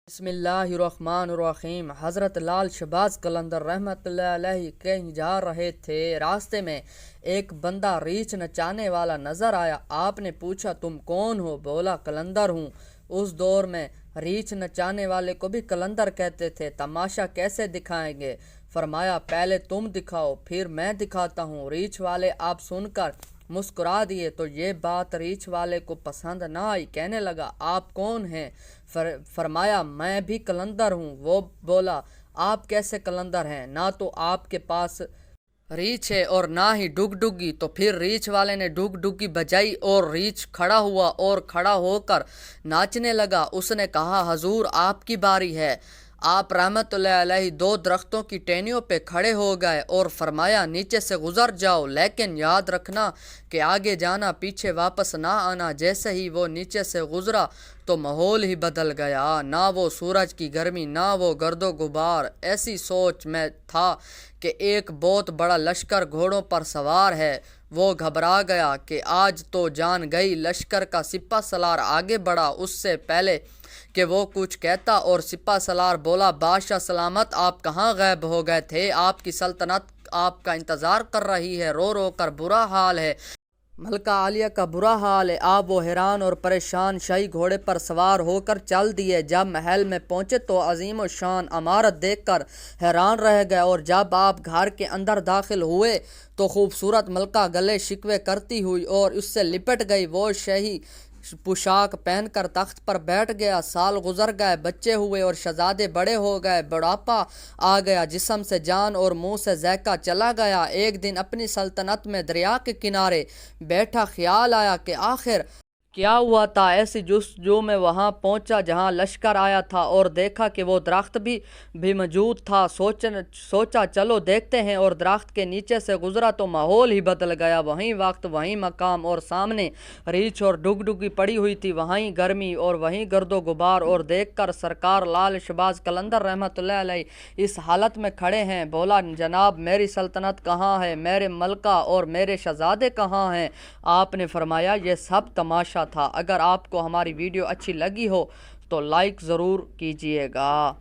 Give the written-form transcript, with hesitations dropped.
بسم اللہ الرحمن الرحیم۔ حضرت لال شہباز قلندر رحمۃ اللہ علیہ کہیں جا رہے تھے، راستے میں ایک بندہ ریچھ نچانے والا نظر آیا۔ آپ نے پوچھا تم کون ہو؟ بولا قلندر ہوں۔ اس دور میں ریچھ نچانے والے کو بھی قلندر کہتے تھے۔ تماشا کیسے دکھائیں گے؟ فرمایا پہلے تم دکھاؤ پھر میں دکھاتا ہوں۔ ریچھ والے آپ سن کر مسکرا دیے تو یہ بات ریچھ والے کو پسند نہ آئی، کہنے لگا آپ کون ہیں؟ فرمایا میں بھی قلندر ہوں۔ وہ بولا آپ کیسے قلندر ہیں؟ نہ تو آپ کے پاس ریچھ ہے اور نہ ہی ڈگ ڈگی۔ تو پھر ریچھ والے نے ڈگ ڈگی بجائی اور ریچھ کھڑا ہوا اور کھڑا ہو کر ناچنے لگا۔ اس نے کہا حضور آپ کی باری ہے۔ آپ رحمت اللہ علیہ دو درختوں کی ٹہنیوں پہ کھڑے ہو گئے اور فرمایا نیچے سے گزر جاؤ، لیکن یاد رکھنا کہ آگے جانا پیچھے واپس نہ آنا۔ جیسے ہی وہ نیچے سے گزرا تو ماحول ہی بدل گیا، نہ وہ سورج کی گرمی نہ وہ گرد و غبار۔ ایسی سوچ میں تھا کہ ایک بہت بڑا لشکر گھوڑوں پر سوار ہے۔ وہ گھبرا گیا کہ آج تو جان گئی۔ لشکر کا سپہ سالار آگے بڑھا اس سے پہلے کہ وہ کچھ کہتا، اور سپہ سالار بولا بادشاہ سلامت، آپ کہاں غائب ہو گئے تھے؟ آپ کی سلطنت آپ کا انتظار کر رہی ہے، رو رو کر برا حال ہے، ملکہ عالیہ کا برا حال ہے۔ آپ وہ حیران اور پریشان شاہی گھوڑے پر سوار ہو کر چل دیے۔ جب محل میں پہنچے تو عظیم و شان عمارت دیکھ کر حیران رہ گئے، اور جب آپ گھر کے اندر داخل ہوئے تو خوبصورت ملکہ گلے شکوے کرتی ہوئی اور اس سے لپٹ گئی۔ وہ شاہی پوشاک پہن کر تخت پر بیٹھ گیا۔ سال گزر گئے، بچے ہوئے اور شہزادے بڑے ہو گئے، بڑھاپا آ گیا، جسم سے جان اور منہ سے ذائقہ چلا گیا۔ ایک دن اپنی سلطنت میں دریا کے کنارے بیٹھا خیال آیا کہ آخر کیا ہوا تھا۔ ایسی جستجو میں وہاں پہنچا جہاں لشکر آیا تھا اور دیکھا کہ وہ درخت بھی موجود تھا۔ سوچا چلو دیکھتے ہیں، اور درخت کے نیچے سے گزرا تو ماحول ہی بدل گیا۔ وہیں وقت وہیں مقام، اور سامنے ریچھ اور ڈگ ڈگی پڑی ہوئی تھی، وہیں گرمی اور وہیں گرد و غبار، اور دیکھ کر سرکار لال شہباز قلندر رحمۃ اللہ علیہ اس حالت میں کھڑے ہیں۔ بولا جناب میری سلطنت کہاں ہے؟ میرے ملکہ اور میرے شہزادے کہاں ہیں؟ آپ نے فرمایا یہ سب تماشا تھا۔ اگر آپ کو ہماری ویڈیو اچھی لگی ہو تو لائک ضرور کیجیے گا۔